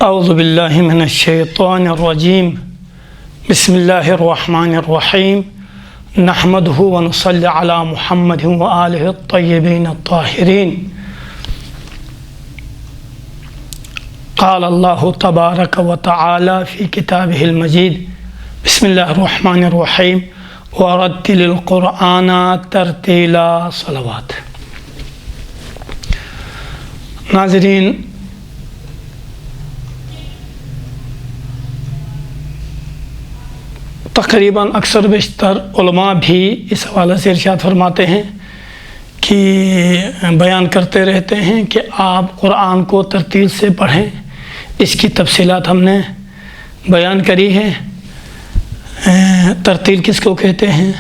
اعوذ باللہ من الشیطان الرجیم بسم اللہ الرحمن الرحیم نحمدہ ونصلی علی محمد وآلہ الطیبین الطاہرین قال اللہ تبارک وتعالی فی کتابہ المجید بسم اللہ الرحمن الرحیم ورتل القرآن ترتیلا صلوات۔ ناظرین، تقریباً اکثر بیشتر علماء بھی اس حوالے سے ارشاد فرماتے ہیں کہ بیان کرتے رہتے ہیں کہ آپ قرآن کو ترتیل سے پڑھیں۔ اس کی تفصیلات ہم نے بیان کری ہے، ترتیل کس کو کہتے ہیں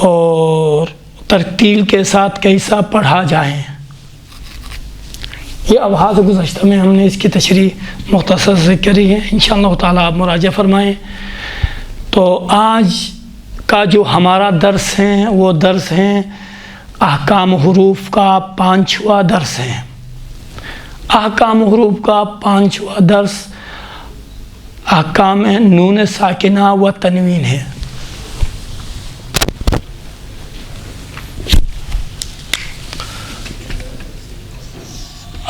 اور ترتیل کے ساتھ کیسا پڑھا جائے۔ یہ ابحاث گزشتہ میں ہم نے اس کی تشریح مختصر سے کری ہے، انشاءاللہ تعالیٰ آپ مراجعہ فرمائیں۔ تو آج کا جو ہمارا درس ہے وہ درس ہیں احکام حروف کا 5واں درس ہے۔ احکام حروف کا 5واں درس احکام نون ساکنہ و تنوین ہے۔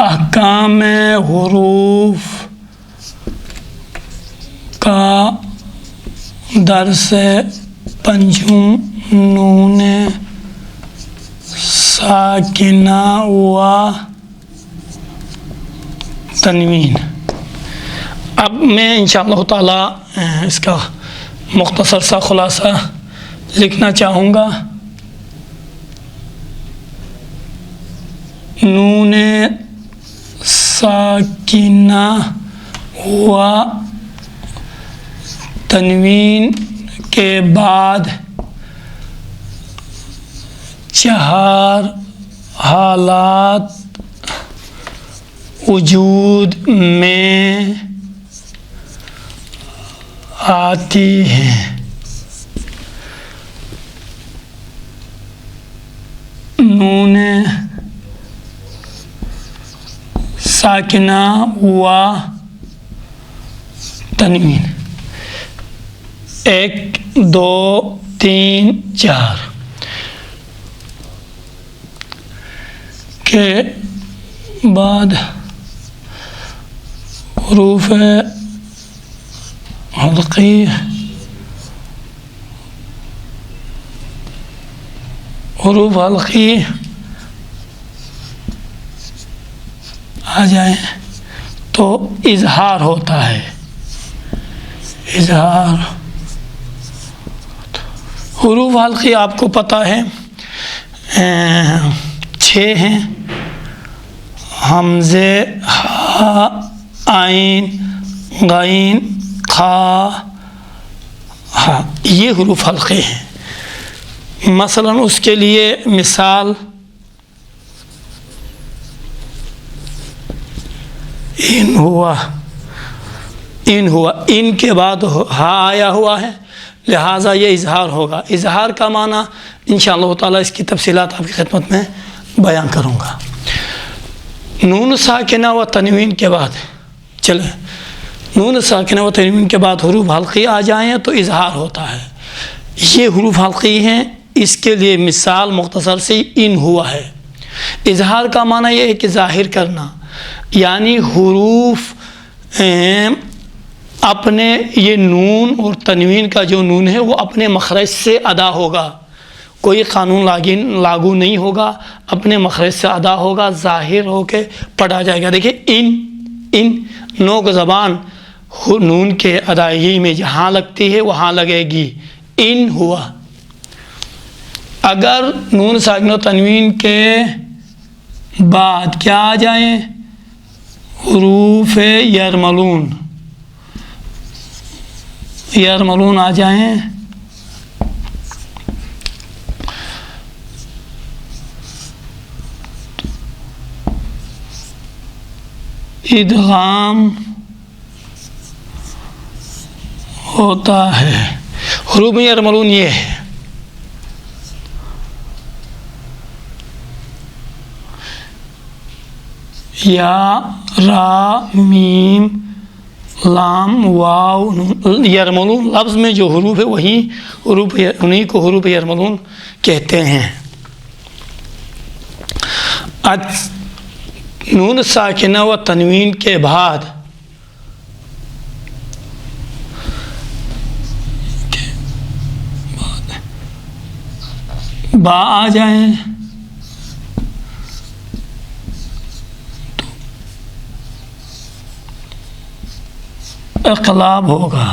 احکام حروف کا درس پنجم نون ساکنہ و تنوین۔ اب میں انشاءاللہ تعالی اس کا مختصر سا خلاصہ لکھنا چاہوں گا۔ نون ساکنہ و تنوین کے بعد 4 حالات وجود میں آتی ہیں۔ نون ساکنہ و تنوین 1 2 3 4 کے بعد حروف حلقی آ جائیں تو اظہار ہوتا ہے۔ اظہار حروف حلقی آپ کو پتہ ہے 6 ہیں، حمزے، ہا، عین، غین، خا، ہا، یہ حروف حلقے ہیں۔ مثلا اس کے لیے مثال ان ہوا، ان کے بعد ہا آیا ہوا ہے، لہٰذا یہ اظہار ہوگا۔ اظہار کا معنی انشاءاللہ تعالیٰ اس کی تفصیلات آپ کی خدمت میں بیان کروں گا۔ نون ساکنہ و تنوین کے بعد نون ساکنہ و تنوین کے بعد حروف حلقی آ جائیں تو اظہار ہوتا ہے۔ یہ حروف حلقی ہیں، اس کے لیے مثال مختصر سے ان ہوا ہے۔ اظہار کا معنی یہ ہے کہ ظاہر کرنا، یعنی حروف اپنے یہ نون اور تنوین کا جو نون ہے وہ اپنے مخرج سے ادا ہوگا، کوئی قانون لاگو نہیں ہوگا، اپنے مخرج سے ادا ہوگا، ظاہر ہو کے پڑھا جائے گا۔ دیکھیں ان نوک زبان نون کے ادائیگی میں جہاں لگتی ہے وہاں لگے گی، ان ہوا۔ اگر نون ساکنہ و تنوین کے بعد کیا آ جائیں، حروف یرملون آ جائیں، ادغام ہوتا ہے۔ حروف یرملون یہ ہے۔ یا را میم لام واو نون، یرملون لفظ میں جو حروف ہے وہی حروف، انہیں کو حروف یرملون کہتے ہیں۔ نون ساکنہ و تنوین کے بعد با آ جائیں تو اقلاب ہوگا۔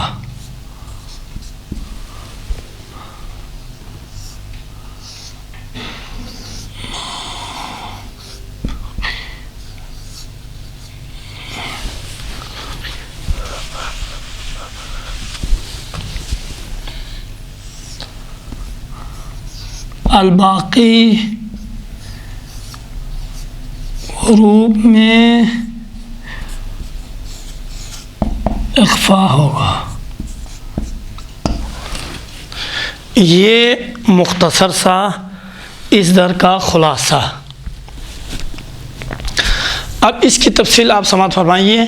الباقی حروف میں اخفا ہوگا۔ یہ مختصر سا اس در کا خلاصہ۔ اب اس کی تفصیل آپ سماعت فرمائیے۔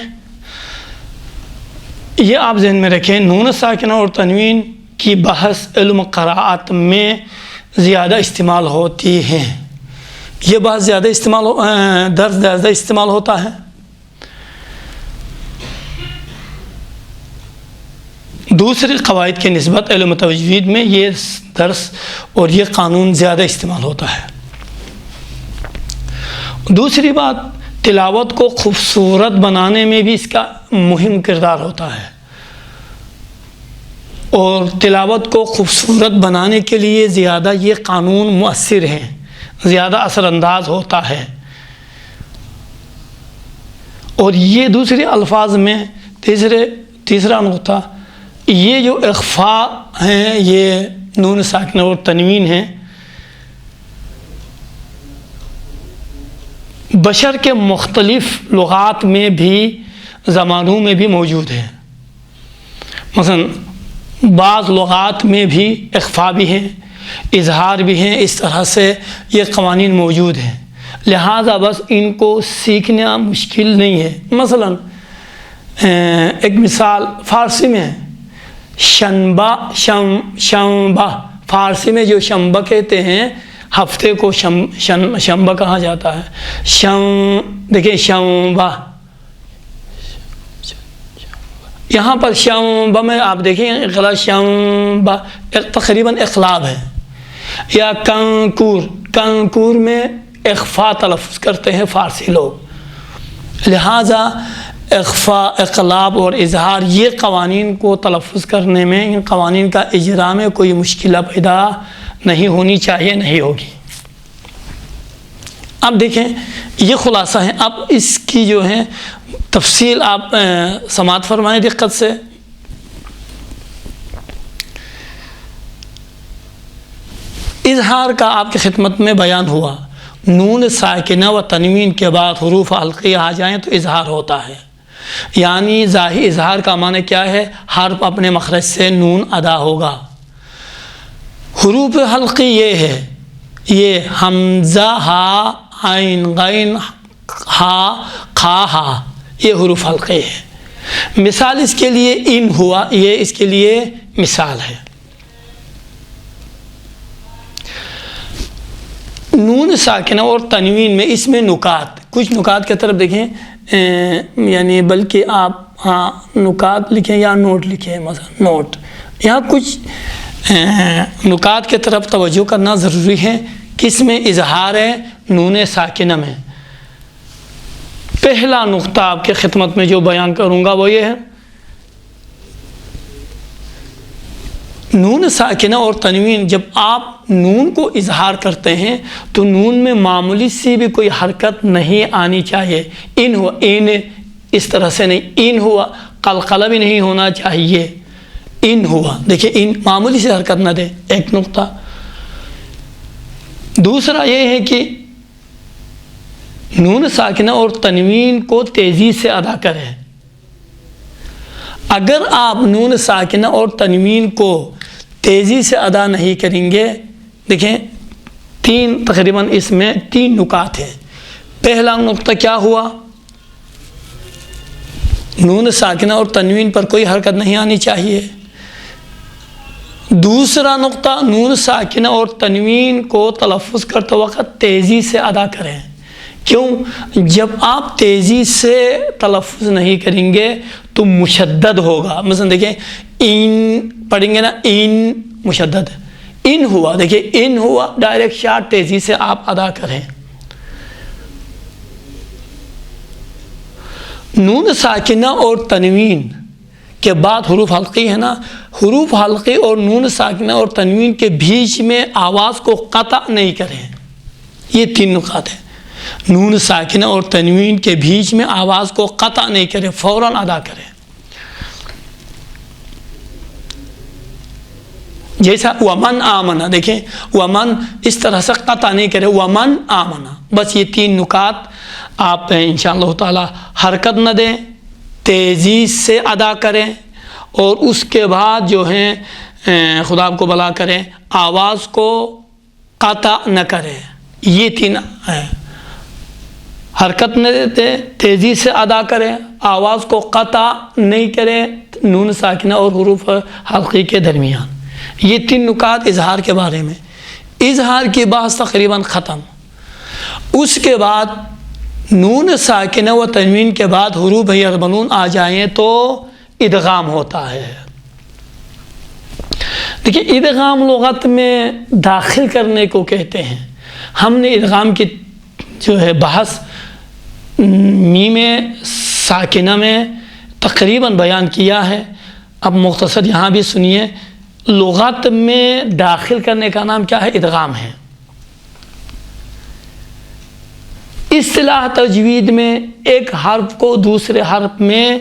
یہ آپ ذہن میں رکھیں، نون ساکنہ اور تنوین کی بحث علم قراءت میں زیادہ استعمال ہوتی ہیں۔ یہ بات زیادہ زیادہ استعمال ہوتا ہے۔ دوسری قواعد کی نسبت علم تجوید میں یہ درس اور یہ قانون زیادہ استعمال ہوتا ہے۔ دوسری بات، تلاوت کو خوبصورت بنانے میں بھی اس کا مہم کردار ہوتا ہے، اور تلاوت کو خوبصورت بنانے کے لیے زیادہ یہ قانون مؤثر ہیں، زیادہ اثر انداز ہوتا ہے۔ اور یہ دوسرے الفاظ میں تیسرا نقطہ، یہ جو اخفاء ہیں، یہ نون ساکنہ اور تنوین ہیں، بشر کے مختلف لغات میں بھی، زبانوں میں بھی موجود ہیں۔ مثلا بعض لغات میں بھی اخفاء بھی ہیں، اظہار بھی ہیں، اس طرح سے یہ قوانین موجود ہیں، لہذا بس ان کو سیکھنا مشکل نہیں ہے۔ مثلا ایک مثال فارسی میں شنبہ، فارسی میں جو شنبہ کہتے ہیں، ہفتے کو شنبہ کہا جاتا ہے۔ دیکھیں شنبہ، یہاں پر شنبہ میں آپ دیکھیں شنبہ تقریباً اقلاب ہے۔ یا کنکور میں اخفاء تلفظ کرتے ہیں فارسی لوگ، لہٰذا اخفاء، اقلاب اور اظہار، یہ قوانین کو تلفظ کرنے میں، ان قوانین کا اجرا میں کوئی مشکل پیدا نہیں ہونی چاہیے، نہیں ہوگی۔ اب دیکھیں یہ خلاصہ ہے۔ اب اس کی جو ہے تفصیل آپ سماعت فرمائیں دقت سے۔ اظہار کا آپ کی خدمت میں بیان ہوا، نون ساکنہ و تنوین کے بعد حروف حلقیہ آ جائیں تو اظہار ہوتا ہے، یعنی ظاہر اظہار کا معنی کیا ہے؟ حرف اپنے مخرج سے نون ادا ہوگا۔ حروف حلقی یہ ہے، یہ حمزہ، ہا، عین، غین، ہا، خا، ہا، یہ حروف حلقی ہے۔ مثال اس کے لیے ان ہوا، یہ اس کے لیے مثال ہے۔ نون ساکنہ اور تنوین میں اس میں نکات، کچھ نکات کی طرف دیکھیں، یعنی بلکہ آپ نکات لکھیں یا نوٹ لکھیں، مثلا نوٹ، یہاں کچھ نکات کی طرف توجہ کرنا ضروری ہے۔ کس میں اظہار ہے؟ نون ساکنہ میں۔ پہلا نقطہ آپ کے خدمت میں جو بیان کروں گا وہ یہ ہے، نون ساکنہ اور تنوین، جب آپ نون کو اظہار کرتے ہیں تو نون میں معمولی سی بھی کوئی حرکت نہیں آنی چاہیے۔ ان ہوا، ان اس طرح سے نہیں، ان ہوا قلقلہ بھی نہیں ہونا چاہیے، ان ہوا، دیکھیں ان معمولی سے حرکت نہ دے، ایک نقطہ۔ دوسرا یہ ہے کہ نون ساکنہ اور تنوین کو تیزی سے ادا کریں۔ اگر آپ نون ساکنہ اور تنوین کو تیزی سے ادا نہیں کریں گے، دیکھیں تقریباً اس میں تین نکات ہیں۔ پہلا نقطہ کیا ہوا؟ نون ساکنہ اور تنوین پر کوئی حرکت نہیں آنی چاہیے۔ دوسرا نقطہ، نون ساکنہ اور تنوین کو تلفظ کرتے وقت تیزی سے ادا کریں۔ کیوں؟ جب آپ تیزی سے تلفظ نہیں کریں گے تو مشدد ہوگا۔ مثلا دیکھیں ان پڑھیں گے نا، ان مشدد، ان ہوا، دیکھیں ان ہوا، ڈائریکٹ شارٹ تیزی سے آپ ادا کریں۔ نون ساکنہ اور تنوین کے بعد حروف حلقی ہے نا، حروف حلقی اور نون ساکنہ اور تنوین کے بیچ میں آواز کو قطع نہیں کریں۔ یہ 3 نکات ہیں۔ نون ساکنہ اور تنوین کے بیچ میں آواز کو قطع نہیں کریں، فوراً ادا کریں۔ جیسا ومن آمنا، دیکھیں ومن اس طرح سے قطع نہیں کرے، ومن آمنا۔ بس یہ 3 نکات آپ انشاءاللہ تعالی حرکت نہ دیں، تیزی سے ادا کریں، اور اس کے بعد جو ہیں خدا آپ کو بلا کریں، آواز کو قطع نہ کریں۔ یہ 3 ہیں، حرکت نہ دیتے، تیزی سے ادا کریں، آواز کو قطع نہیں کریں نون ساکنہ اور حروف حلقی کے درمیان۔ یہ 3 نکات اظہار کے بارے میں۔ اظہار کی بحث تقریباً ختم۔ اس کے بعد نون ساکنہ و تنوین کے بعد حروف یرملون آ جائیں تو ادغام ہوتا ہے۔ دیکھیے ادغام لغت میں داخل کرنے کو کہتے ہیں۔ ہم نے ادغام کی جو ہے بحث میم ساکنہ میں تقریباً بیان کیا ہے۔ اب مختصر یہاں بھی سنیے، لغت میں داخل کرنے کا نام کیا ہے؟ ادغام ہے۔ اصطلاح تجوید میں ایک حرف کو دوسرے حرف میں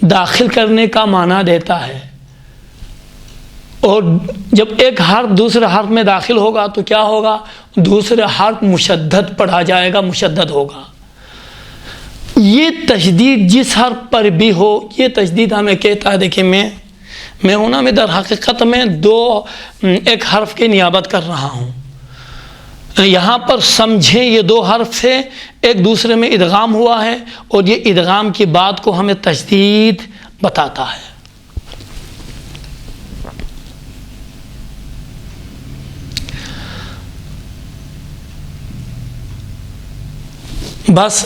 داخل کرنے کا معنی دیتا ہے، اور جب ایک حرف دوسرے حرف میں داخل ہوگا تو کیا ہوگا؟ دوسرے حرف مشدد پڑھا جائے گا، مشدد ہوگا۔ یہ تشدید جس حرف پر بھی ہو، یہ تشدید ہمیں کہتا ہے، دیکھیں میں ہونا میں در حقیقت میں ایک حرف کی نیابت کر رہا ہوں۔ یہاں پر سمجھیں یہ 2 حرف سے ایک دوسرے میں ادغام ہوا ہے، اور یہ ادغام کی بات کو ہمیں تشدید بتاتا ہے۔ بس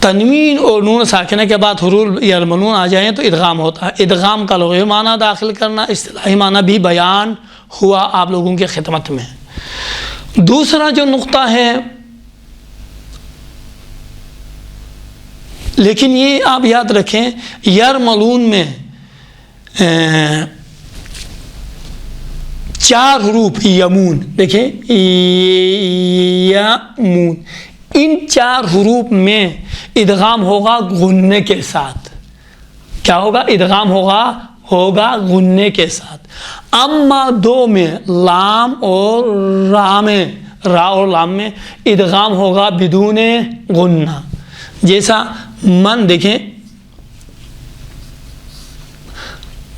تنوین اور نون ساکنہ کے بعد حروف یرملون آ جائیں تو ادغام ہوتا ہے۔ ادغام کا لغوی معنی داخل کرنا، اصطلاحی معنی بھی بیان ہوا آپ لوگوں کی خدمت میں۔ دوسرا جو نقطہ ہے، لیکن یہ آپ یاد رکھیں، یرملون میں 4 حروف یمون، دیکھیں یمون، ان 4 حروف میں ادغام ہوگا غنّے کے ساتھ۔ کیا ہوگا؟ ادغام ہوگا غنّے کے ساتھ۔ اما 2 میں لام اور را میں، را اور لام میں ادغام ہوگا بدون غنّہ۔ جیسا من، دیکھیں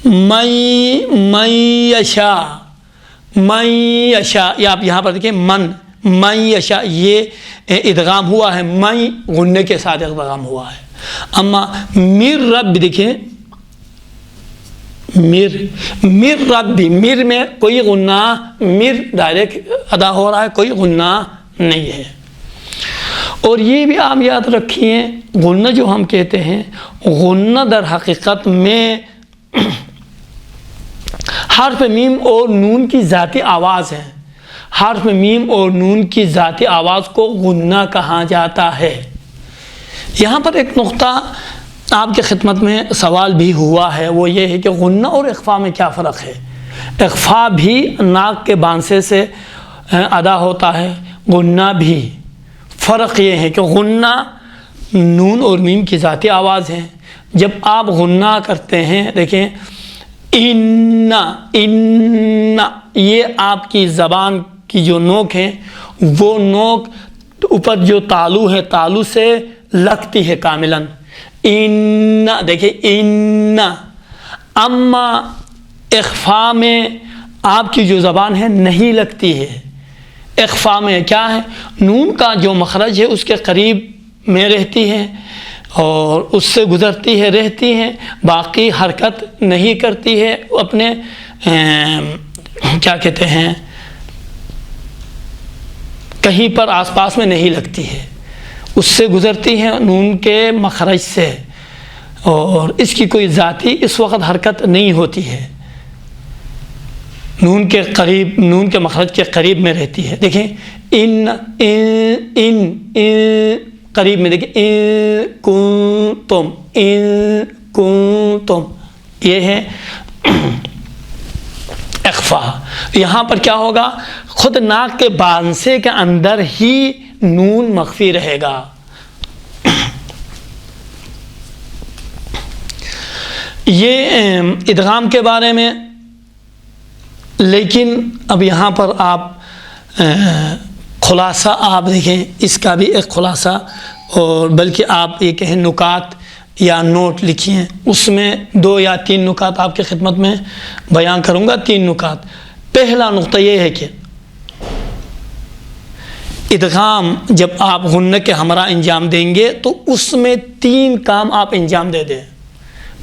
من یشا، من یشا، یہ آپ یہاں پر دیکھیں من یشا، یہ ادغام ہوا ہے، من غنّے کے ساتھ ادغام ہوا ہے۔ اما مر رب، دیکھیں مر ربی، مر میں کوئی غنّہ، مر ڈائریکٹ ادا ہو رہا ہے، کوئی غنّہ نہیں ہے۔ اور یہ بھی آپ یاد رکھیے، غنّہ جو ہم کہتے ہیں، غنّہ در حقیقت میں حرف میم اور نون کی ذاتی آواز ہے۔ حرف میم اور نون کی ذاتی آواز کو غنّہ کہا جاتا ہے۔ یہاں پر ایک نقطہ آپ کی خدمت میں سوال بھی ہوا ہے، وہ یہ ہے کہ غنّہ اور اخفا میں کیا فرق ہے؟ اخفا بھی ناک کے بانسے سے ادا ہوتا ہے، غنّہ بھی۔ فرق یہ ہے کہ غنّہ نون اور میم کی ذاتی آواز ہے۔ جب آپ غنّہ کرتے ہیں، دیکھیں ان، یہ آپ کی زبان کی جو نوک ہے، وہ نوک اوپر جو تالو ہے، تالو سے لگتی ہے کاملاً۔ ان، دیکھیں ان۔ اما اخفا میں آپ کی جو زبان ہے نہیں لگتی ہے۔ اخفا میں کیا ہے؟ نون کا جو مخرج ہے اس کے قریب میں رہتی ہے، اور اس سے گزرتی ہے رہتی ہیں، باقی حرکت نہیں کرتی ہے، اپنے کیا کہتے ہیں کہیں پر آس پاس میں نہیں لگتی ہے، اس سے گزرتی ہیں نون کے مخرج سے، اور اس کی کوئی ذاتی اس وقت حرکت نہیں ہوتی ہے، نون کے قریب، نون کے مخرج کے قریب میں رہتی ہے۔ دیکھیں ان قریب میں، دیکھیں کنتم، یہ ہے اخفا۔ یہاں پر کیا ہوگا، خود ناک کے بانسے کے اندر ہی نون مخفی رہے گا۔ یہ ادغام کے بارے میں، لیکن اب یہاں پر آپ خلاصہ آپ دیکھیں، اس کا بھی ایک خلاصہ، اور بلکہ آپ یہ کہیں نکات یا نوٹ لکھیں، اس میں 2 یا 3 نکات آپ کی خدمت میں بیان کروں گا۔ 3 نکات۔ پہلا نقطہ یہ ہے کہ ادغام جب آپ غنہ کے ہمراہ انجام دیں گے تو اس میں 3 کام آپ انجام دے دیں۔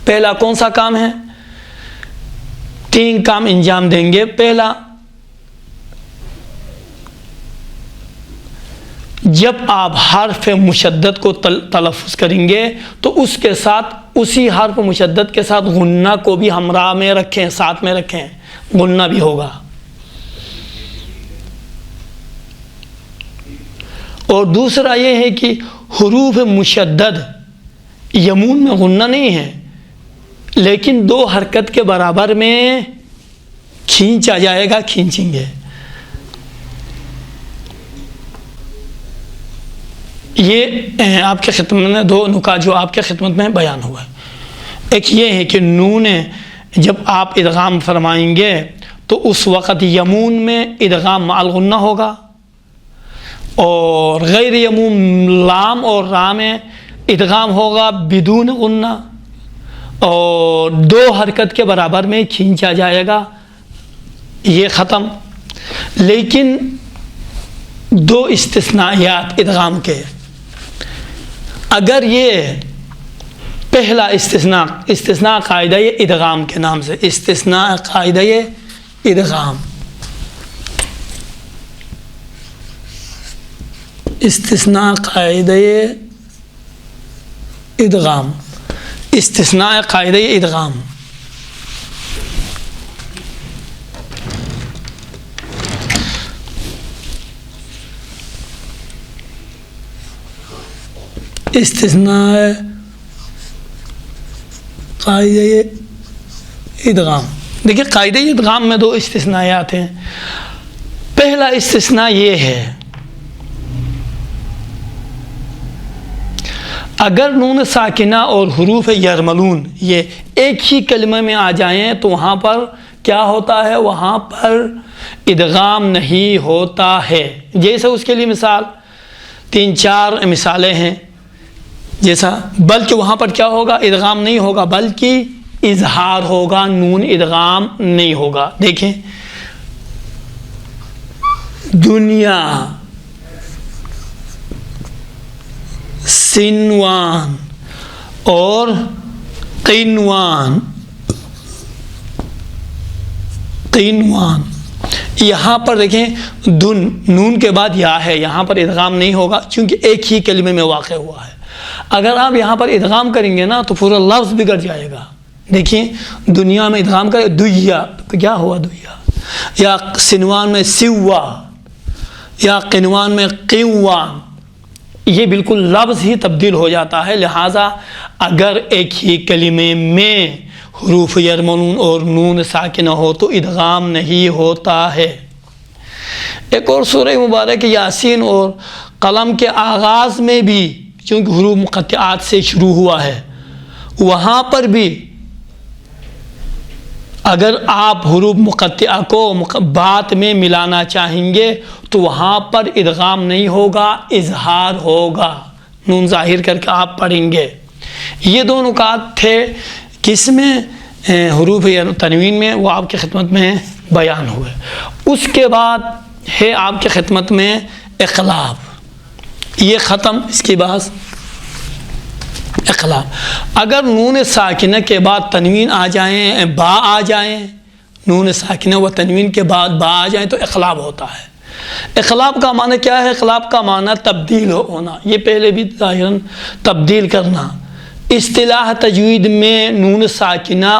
پہلا کون سا کام ہے؟ 3 کام انجام دیں گے۔ پہلا، جب آپ حرف مشدد کو تلفظ کریں گے تو اس کے ساتھ، اسی حرف مشدد کے ساتھ غنہ کو بھی ہمراہ میں رکھیں، ساتھ میں رکھیں، غنہ بھی ہوگا۔ اور دوسرا یہ ہے کہ حروف مشدد یمون میں غنہ نہیں ہے، لیکن 2 حرکت کے برابر میں کھینچا جائے گا، کھینچیں گے۔ یہ آپ کے خدمت میں 2 نکات جو آپ کے خدمت میں بیان ہوا ہے۔ ایک یہ ہے کہ نون جب آپ ادغام فرمائیں گے تو اس وقت یمون میں ادغام مع الغنہ ہوگا، اور غیر یمون لام اور را میں ادغام ہوگا بدون غنہ، اور 2 حرکت کے برابر میں کھینچا جائے گا۔ یہ ختم۔ لیکن 2 استثناءات ادغام کے، اگر یہ پہلا استثناء قاعدہ ادغام کے نام سے، استثناء قاعدہ ادغام، استثناء قاعدہ ادغام، استثناء قاعدہ ادغام، استثناء قاعدہ ادغام۔ دیکھیں قاعدہ ادغام میں 2 استثناءات ہیں۔ پہلا استثناء یہ ہے، اگر نون ساکنہ اور حروف یرملون یہ ایک ہی کلمہ میں آ جائیں تو وہاں پر کیا ہوتا ہے، وہاں پر ادغام نہیں ہوتا ہے۔ جیسے اس کے لیے مثال 3-4 مثالیں ہیں، جیسا، بلکہ وہاں پر کیا ہوگا، ادغام نہیں ہوگا بلکہ اظہار ہوگا، نون ادغام نہیں ہوگا۔ دیکھیں دنیا، سنوان اور قینوان، یہاں پر دیکھیں نون کے بعد یا ہے، یہاں پر ادغام نہیں ہوگا چونکہ ایک ہی کلمے میں واقع ہوا ہے۔ اگر آپ یہاں پر ادغام کریں گے نا تو پورا لفظ بگڑ جائے گا۔ دیکھیں دنیا میں ادغام کرے دیا، کیا ہوا دیا، یا سنوان میں سوا، یا قنوان میں قیوان، یہ بالکل لفظ ہی تبدیل ہو جاتا ہے۔ لہٰذا اگر ایک ہی کلمے میں حروف یرملون اور نون ساکنہ ہو تو ادغام نہیں ہوتا ہے۔ ایک اور سورہ مبارک یاسین اور قلم کے آغاز میں بھی چونکہ حروف مقطعات سے شروع ہوا ہے، وہاں پر بھی اگر آپ حروف مقطعہ کو بات میں ملانا چاہیں گے تو وہاں پر ادغام نہیں ہوگا، اظہار ہوگا، نون ظاہر کر کے آپ پڑھیں گے۔ یہ 2 نکات تھے کس میں، حروف تنوین میں، وہ آپ کی خدمت میں بیان ہوئے۔ اس کے بعد ہے آپ کی خدمت میں اقلاب، یہ ختم۔ اس کے بعد اخلاف۔ اگر نون ساکنہ کے بعد تنوین آ جائیں، با آ جائیں، نون ساکنہ و تنوین کے بعد با آ جائیں تو اخلاف ہوتا ہے۔ اخلاف کا معنی کیا ہے؟ اخلاف کا معنی تبدیل ہونا، یہ پہلے بھی ظاہراً تبدیل کرنا۔ اصطلاح تجوید میں نون ساکنہ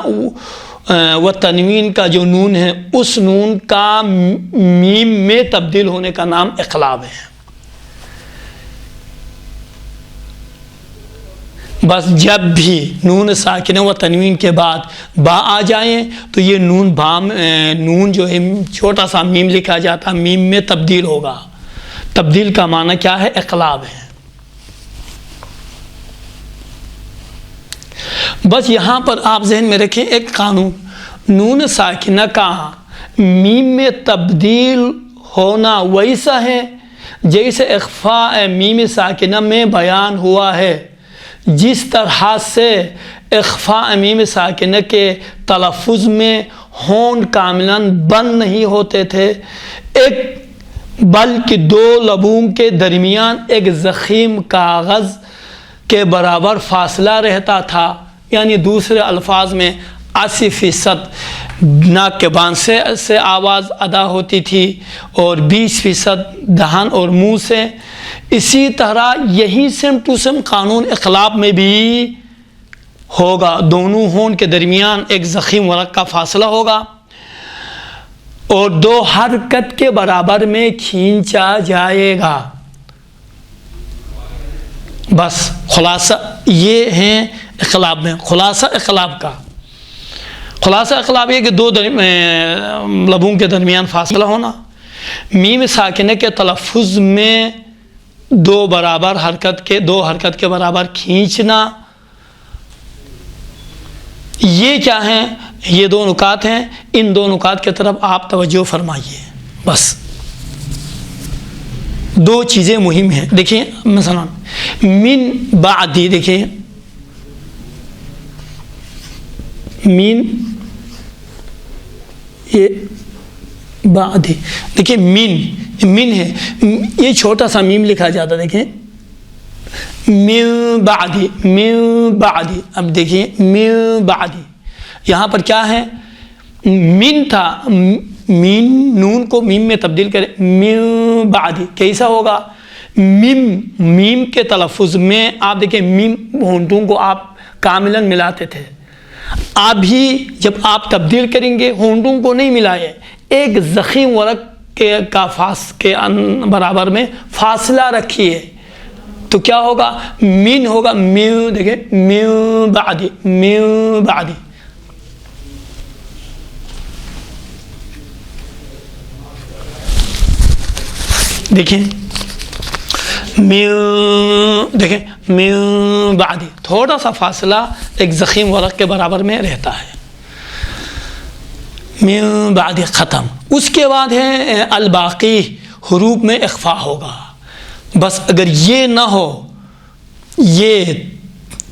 و تنوین کا جو نون ہے اس نون کا میم میں تبدیل ہونے کا نام اخلاف ہے۔ بس جب بھی نون ساکنہ و تنوین کے بعد با آ جائیں تو یہ نون جو ہے چھوٹا سا میم لکھا جاتا ہے، میم میں تبدیل ہوگا۔ تبدیل کا معنی کیا ہے؟ اخلاف ہے۔ بس یہاں پر آپ ذہن میں رکھیں ایک قانون، نون ساکنہ کا میم میں تبدیل ہونا ویسا ہے جیسے اخفاء میم ساکنہ میں بیان ہوا ہے۔ جس طرح سے اخفاء میم ساکنہ کے تلفظ میں ہونٹ کاملاً بند نہیں ہوتے تھے، بلکہ دو لبوں کے درمیان ایک ضخیم کاغذ کے برابر فاصلہ رہتا تھا، یعنی دوسرے الفاظ میں 80% ناک کے بان سے آواز ادا ہوتی تھی اور 20% دہن اور منہ سے۔ اسی طرح یہی سیم ٹو سیم قانون اخلاف میں بھی ہوگا، دونوں ہونٹ کے درمیان ایک ضخیم ورق کا فاصلہ ہوگا اور دو حرکت کے برابر میں کھینچا جائے گا۔ بس خلاصہ یہ ہیں اخلاف میں، خلاصہ اخلاف کا خلاصہ اخلاف یہ کہ دو لبوں کے درمیان فاصلہ ہونا، میم ساکنہ کے تلفظ میں دو حرکت کے برابر کھینچنا۔ یہ کیا ہیں؟ یہ دو نکات ہیں، ان دو نکات کی طرف آپ توجہ فرمائیے۔ بس دو چیزیں مہم ہیں۔ دیکھیں مثلا من بعدی، دیکھیں من، یہ بعدی، دیکھیں من ہے، یہ چھوٹا سا میم لکھا جاتا، دیکھیں من بعدی۔ اب دیکھیں من بعدی، یہاں پر کیا ہے؟ من تھا، مین نون کو میم میں تبدیل کرے، من بعدی کیسا ہوگا؟ میم کے تلفظ میں آپ دیکھیں میم ہونٹوں کو آپ کاملاً ملاتے تھے، ابھی جب آپ تبدیل کریں گے ہونٹوں کو نہیں ملائے، ایک ضخیم ورق کے برابر میں فاصلہ رکھیے تو کیا ہوگا؟ من ہوگا، من، دیکھیں من بعدی۔ دیکھیں دیکھیں من بعدی، تھوڑا سا فاصلہ ایک ضخیم ورق کے برابر میں رہتا ہے۔ من بعدی ختم۔ اس کے بعد ہے الباقی، حروف میں اخفاء ہوگا۔ بس اگر یہ نہ ہو، یہ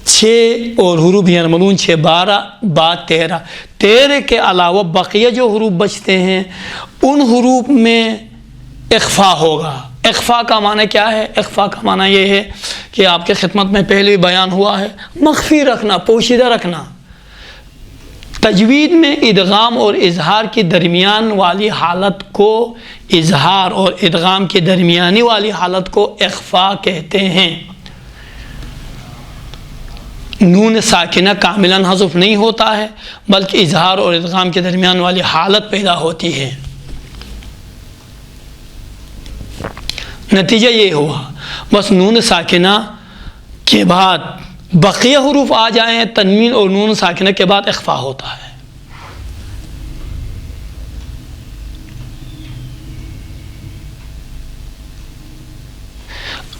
6 اور حروف یرملون 6 12 با 13 کے علاوہ بقیہ جو حروف بچتے ہیں ان حروف میں اخفاء ہوگا۔ اخفاء کا معنی کیا ہے؟ اخفاء کا معنی یہ ہے کہ آپ کے خدمت میں پہلے بیان ہوا ہے، مخفی رکھنا، پوشیدہ رکھنا۔ تجوید میں ادغام اور اظہار کی درمیان والی حالت کو، اظہار اور ادغام کی درمیانی والی حالت کو اخفاء کہتے ہیں۔ نون ساکنہ کاملاً حذف نہیں ہوتا ہے بلکہ اظہار اور ادغام کے درمیان والی حالت پیدا ہوتی ہے۔ نتیجہ یہ ہوا، بس نون ساکنہ کے بعد بقیہ حروف آ جائیں، تنوین اور نون ساکنہ کے بعد اخفاء ہوتا ہے۔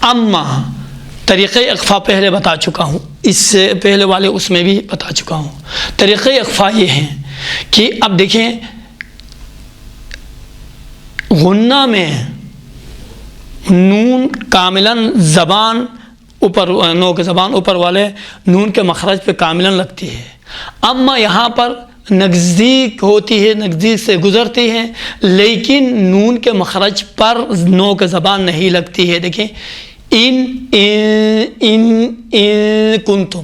اما طریقہ اخفاء پہلے بتا چکا ہوں، اس سے پہلے والے اس میں بھی بتا چکا ہوں۔ طریقہ اخفاء یہ ہیں کہ اب دیکھیں غنہ میں نون کاملاً زبان اوپر، نو کے زبان اوپر والے نون کے مخرج پہ کاملاً لگتی ہے، اما یہاں پر نزدیک ہوتی ہے، نزدیک سے گزرتی ہے، لیکن نون کے مخرج پر نو کے زبان نہیں لگتی ہے۔ دیکھیں ان کنتم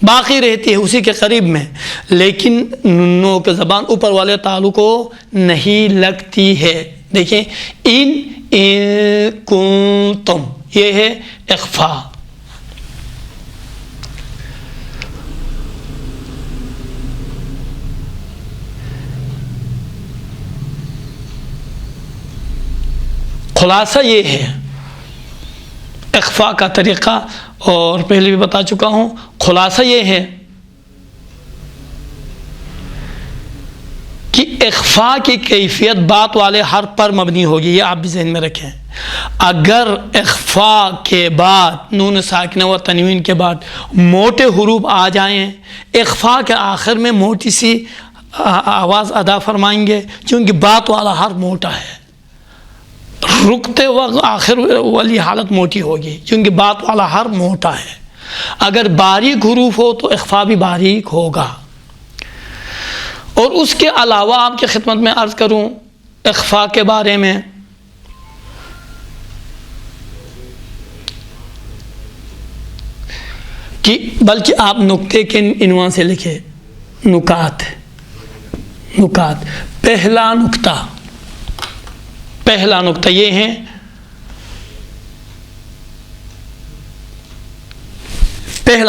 باقی رہتی ہے اسی کے قریب میں، لیکن نونوں کے زبان اوپر والے تالو کو نہیں لگتی ہے۔ دیکھیں ان کنتم، یہ ہے اخفا۔ خلاصہ یہ ہے اخفا کا طریقہ، اور پہلے بھی بتا چکا ہوں۔ خلاصہ یہ ہے کہ اخفا کی کیفیت بات والے حرف پر مبنی ہوگی، یہ آپ بھی ذہن میں رکھیں۔ اگر اخفا کے بعد نون ساکنہ و تنوین کے بعد موٹے حروف آ جائیں، اخفا کے آخر میں موٹی سی آواز ادا فرمائیں گے، چونکہ بات والا حرف موٹا ہے، رکتے وقت آخر والی حالت موٹی ہوگی، چونکہ بات والا حرف موٹا ہے۔ اگر باریک حروف ہو تو اخفا بھی باریک ہوگا۔ اور اس کے علاوہ آپ کی خدمت میں عرض کروں اخفا کے بارے میں، کہ بلکہ آپ نقطے کے عنوان سے لکھیں، نکات۔ پہلا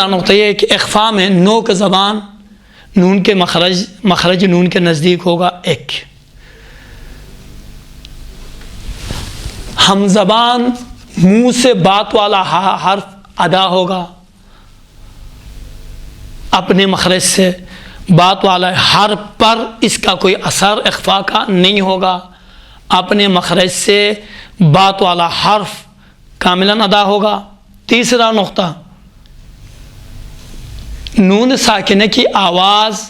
نقطہ یہ ہے کہ اخفا میں نو کا زبان نون کے مخرج نون کے نزدیک ہوگا ایک، ہم زبان منہ سے بات والا حرف ادا ہوگا، اپنے مخرج سے بات والا حرف پر اس کا کوئی اثر اخفا کا نہیں ہوگا، اپنے مخرج سے بات والا حرف کاملاً ادا ہوگا۔ تیسرا نقطہ، نون ساکنہ کی آواز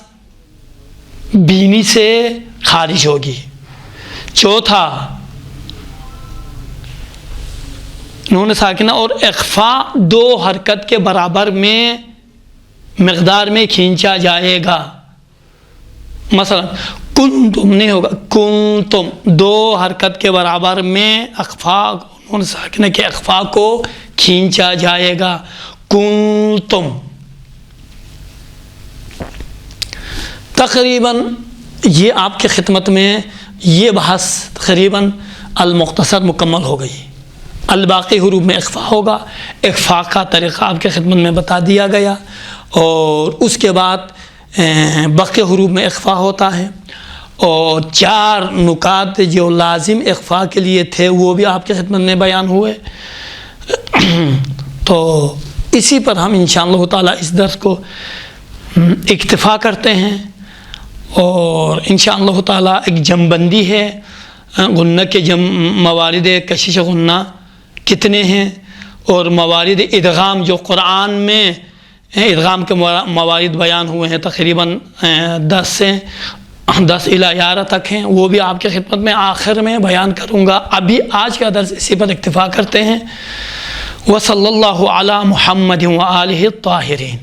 بینی سے خارج ہوگی۔ چوتھا، نون ساکنہ اور اخفا دو حرکت کے برابر میں مقدار میں کھینچا جائے گا، مثلا کنتم نہیں ہوگا، کنتم دو حرکت کے برابر میں اخفا نون ساکنہ کے اخفا کو کھینچا جائے گا، کنتم۔ تقریباً یہ آپ کی خدمت میں یہ بحث تقریباً المختصر مکمل ہو گئی۔ الباقی حروف میں اخفا ہوگا، اخفا کا طریقہ آپ کی خدمت میں بتا دیا گیا، اور اس کے بعد باقی حروف میں اخفا ہوتا ہے، اور 4 نکات جو لازم اخفا کے لیے تھے وہ بھی آپ کی خدمت میں بیان ہوئے۔ تو اسی پر ہم انشاءاللہ تعالیٰ اس درس کو اکتفا کرتے ہیں، اور انشاءاللہ تعالیٰ ایک جمع بندی ہے غنہ کے موارد کشش غنہ کتنے ہیں، اور موارد ادغام جو قرآن میں ادغام کے موارد بیان ہوئے ہیں تقریباً 10 الی 11 تک ہیں، وہ بھی آپ کی خدمت میں آخر میں بیان کروں گا۔ ابھی آج کا درس اسی پر اکتفا کرتے ہیں۔ وصلی اللہ علی محمد وآلہ الطاہرین۔